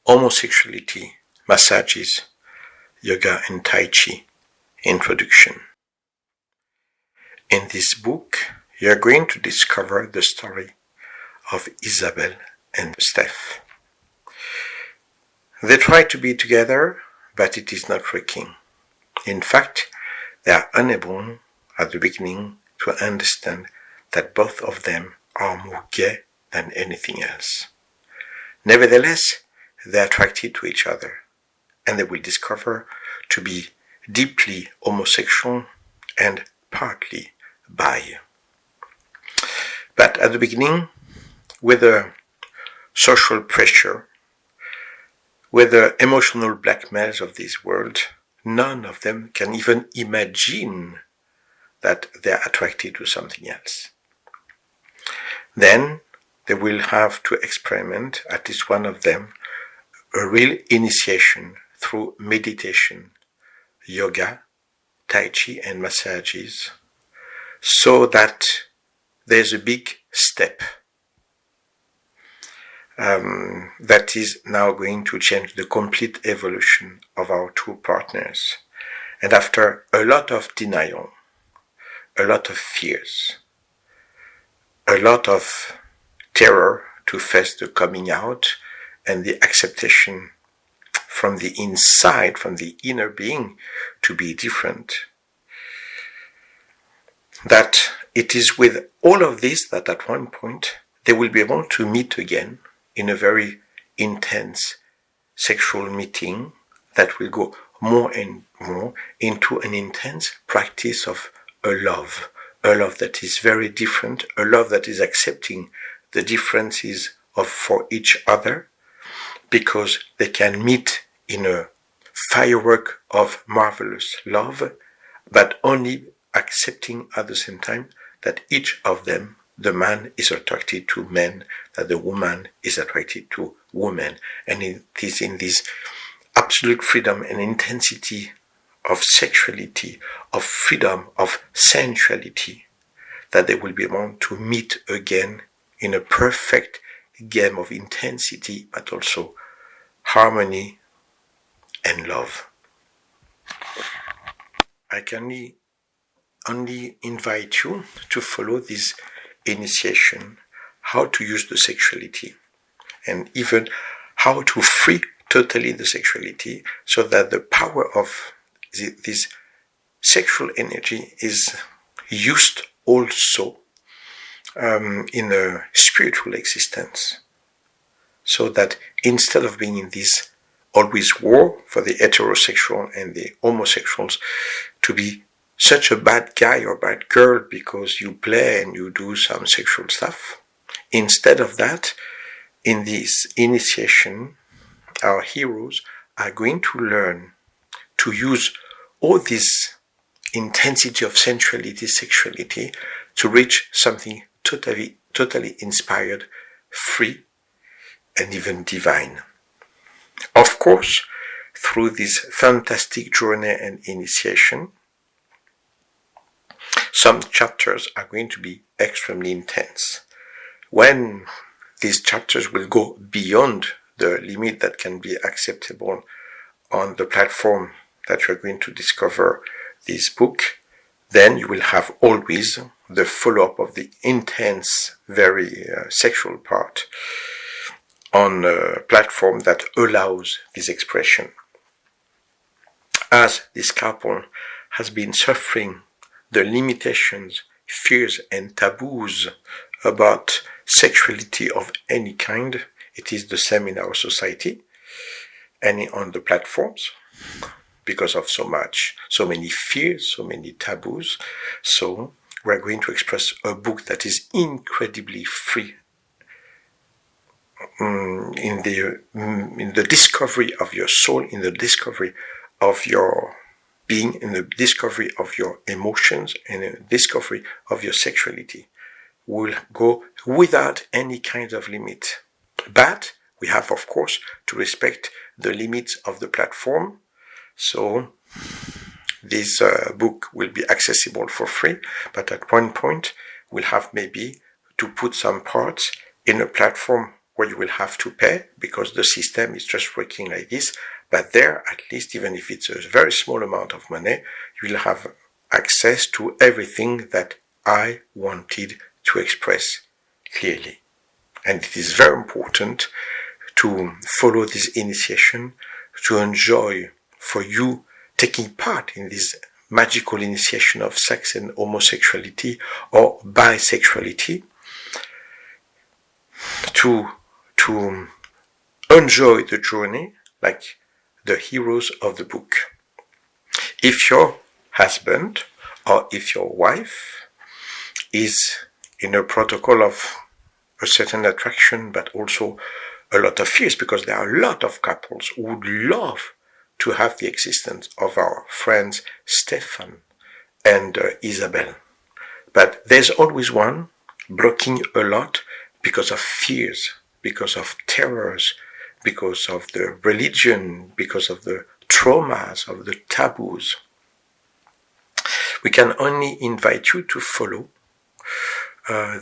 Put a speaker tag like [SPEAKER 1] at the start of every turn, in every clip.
[SPEAKER 1] Homosexuality, Massages, Yoga and Tai Chi Introduction. In this book, you are going to discover the story of Isabel and Stef. They try to be together, but it is not working. In fact, they are unable at the beginning to understand that both of them are more gay than anything else. Nevertheless, they are attracted to each other, and they will discover to be deeply homosexual and partly bi. But at the beginning, with the social pressure, with the emotional blackmails of this world, none of them can even imagine that they are attracted to something else. Then they will have to experiment, at least one of them, a real initiation through meditation, yoga, tai chi and massages, so that there's a big step that is now going to change the complete evolution of our two partners. And after a lot of denial, a lot of fears, a lot of terror to face the coming out and the acceptation from the inside, from the inner being, to be different, that it is with all of this that at one point they will be able to meet again in a very intense sexual meeting that will go more and more into an intense practice of a love that is very different, a love that is accepting the differences for each other, because they can meet in a firework of marvelous love, but only accepting at the same time that each of them, the man is attracted to men, that the woman is attracted to women. And it is in this absolute freedom and intensity of sexuality, of freedom, of sensuality, that they will be able to meet again in a perfect game of intensity, but also harmony and love. I can only invite you to follow this initiation, how to use the sexuality, and even how to free totally the sexuality, so that the power of this sexual energy is used also in a spiritual existence, so that instead of being in this always war for the heterosexual and the homosexuals to be such a bad guy or bad girl because you play and you do some sexual stuff, instead of that, in this initiation, our heroes are going to learn to use all this intensity of sensuality, sexuality, to reach something totally inspired, free, and even divine. Of course, through this fantastic journey and initiation, some chapters are going to be extremely intense. When these chapters will go beyond the limit that can be acceptable on the platform that you're going to discover this book, then you will have always the follow-up of the intense, very sexual part on a platform that allows this expression. As this couple has been suffering the limitations, fears and taboos about sexuality of any kind, it is the same in our society and on the platforms, because of so many fears, so many taboos. So we're going to express a book that is incredibly free in the discovery of your soul, in the discovery of your being, in the discovery of your emotions, and in the discovery of your sexuality. We'll go without any kind of limit. But we have, of course, to respect the limits of the platform. So this book will be accessible for free, but at one point we'll have maybe to put some parts in a platform where you will have to pay because the system is just working like this. But there, at least, even if it's a very small amount of money, you will have access to everything that I wanted to express clearly. And it is very important to follow this initiation, to enjoy for you taking part in this magical initiation of sex and homosexuality or bisexuality, to enjoy the journey like the heroes of the book. If your husband or if your wife is in a protocol of a certain attraction but also a lot of fears, because there are a lot of couples who would love to have the existence of our friends Stefan and Isabel. But there's always one blocking a lot because of fears, because of terrors, because of the religion, because of the traumas, of the taboos. We can only invite you to follow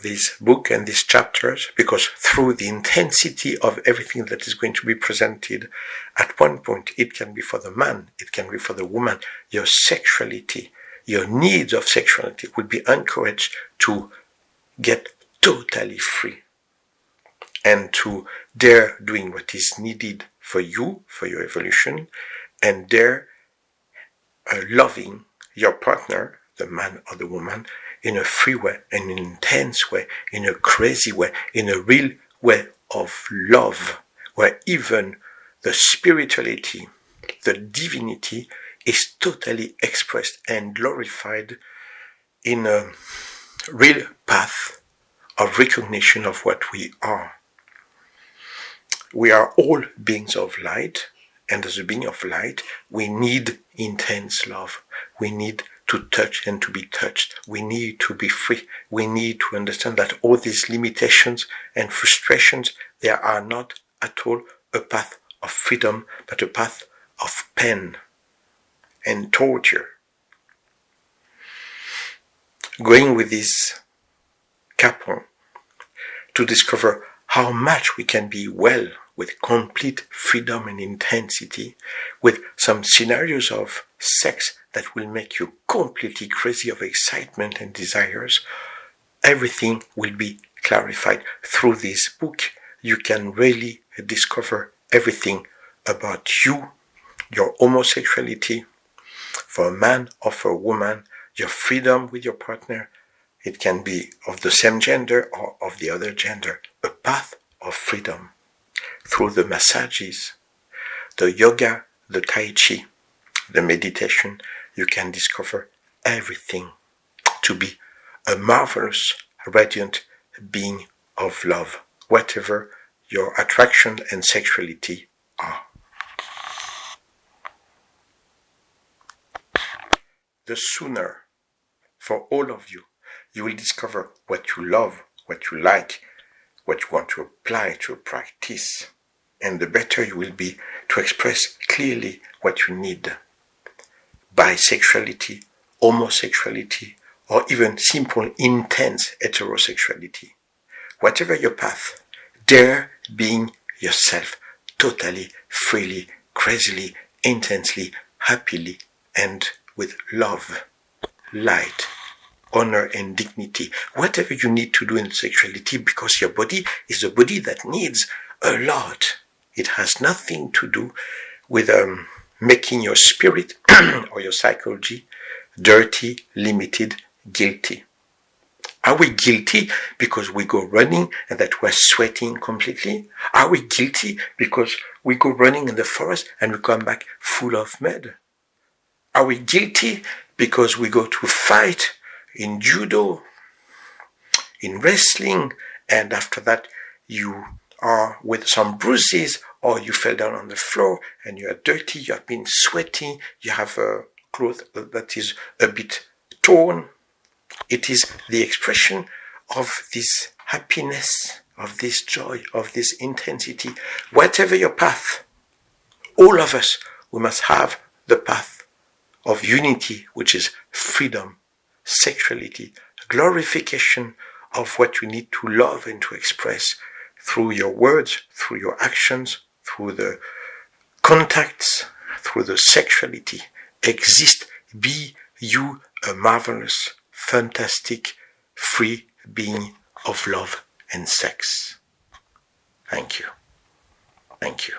[SPEAKER 1] this book and these chapters, because through the intensity of everything that is going to be presented, at one point it can be for the man, it can be for the woman, your sexuality, your needs of sexuality will be encouraged to get totally free and to dare doing what is needed for you, for your evolution, and dare loving your partner, the man or the woman, in a free way, in an intense way, in a crazy way, in a real way of love, where even the spirituality, the divinity is totally expressed and glorified in a real path of recognition of what we are. We are all beings of light, and as a being of light, we need intense love. We need to touch and to be touched. We need to be free. We need to understand that all these limitations and frustrations, they are not at all a path of freedom, but a path of pain and torture. Going with this couple to discover how much we can be well with complete freedom and intensity, with some scenarios of sex that will make you completely crazy of excitement and desires. Everything will be clarified through this book. You can really discover everything about you, your homosexuality, for a man or for a woman, your freedom with your partner. It can be of the same gender or of the other gender. A path of freedom through the massages, the yoga, the tai chi, the meditation. You can discover everything to be a marvelous, radiant being of love, whatever your attraction and sexuality are. The sooner, for all of you, you will discover what you love, what you like, what you want to apply to practice, and the better you will be to express clearly what you need. Bisexuality, homosexuality, or even simple, intense heterosexuality. Whatever your path, dare being yourself, totally, freely, crazily, intensely, happily, and with love, light, honor and dignity. Whatever you need to do in sexuality, because your body is a body that needs a lot. It has nothing to do with making your spirit or your psychology dirty, limited, guilty. Are we guilty because we go running and that we're sweating completely? Are we guilty because we go running in the forest and we come back full of mud? Are we guilty because we go to fight in judo, in wrestling, and after that you are with some bruises, or you fell down on the floor and you are dirty, you have been sweating, you have a cloth that is a bit torn? It is the expression of this happiness, of this joy, of this intensity. Whatever your path, all of us, we must have the path of unity, which is freedom, sexuality, glorification of what you need to love and to express through your words, through your actions, through the contacts, through the sexuality. Exist, be you a marvelous, fantastic, free being of love and sex. Thank you. Thank you.